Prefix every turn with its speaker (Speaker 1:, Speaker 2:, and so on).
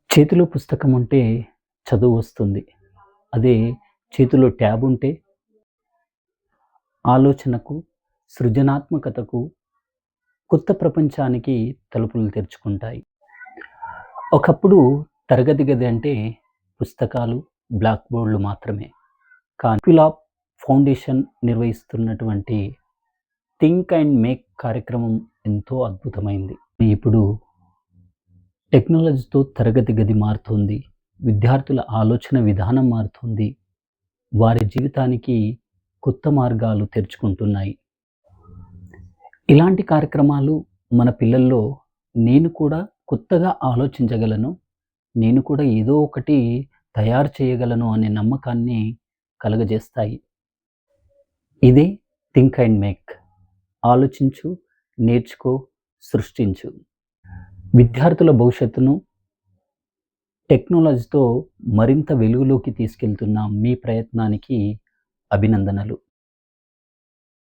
Speaker 1: చేతిలో పుస్తకం ఉంటే చదువు వస్తుంది. అదే చేతిలో ట్యాబ్ ఉంటే ఆలోచనకు, సృజనాత్మకతకు, కొత్త ప్రపంచానికి తలుపులు తెరుచుకుంటాయి. ఒకప్పుడు తరగతి గది అంటే పుస్తకాలు, బ్లాక్ బోర్డ్‌లు మాత్రమే. కానీ స్కిల్ ఆఫ్ ఫౌండేషన్ నిర్వహిస్తున్నటువంటి థింక్ అండ్ మేక్ కార్యక్రమం ఎంతో అద్భుతమైంది. ఇప్పుడు టెక్నాలజీతో తరగతి గది మారుతుంది. విద్యార్థుల ఆలోచన విధానం మారుతుంది. వారి జీవితానికి కొత్త మార్గాలు తెరుచుకుంటున్నాయి. ఇలాంటి కార్యక్రమాలు మన పిల్లల్లో నేను కూడా కొత్తగా ఆలోచించగలను. నేను కూడా ఏదో ఒకటి తయారు చేయగలను అనే నమ్మకాన్ని కలుగజేస్తాయి. ఇదే థింక్ అండ్ మేక్. ఆలోచించు, నేర్చుకో, సృష్టించు. విద్యార్థుల భవిష్యత్తును టెక్నాలజీతో మరింత వెలుగులోకి తీసుకెళ్తున్న మీ ప్రయత్నానికి అభినందనలు.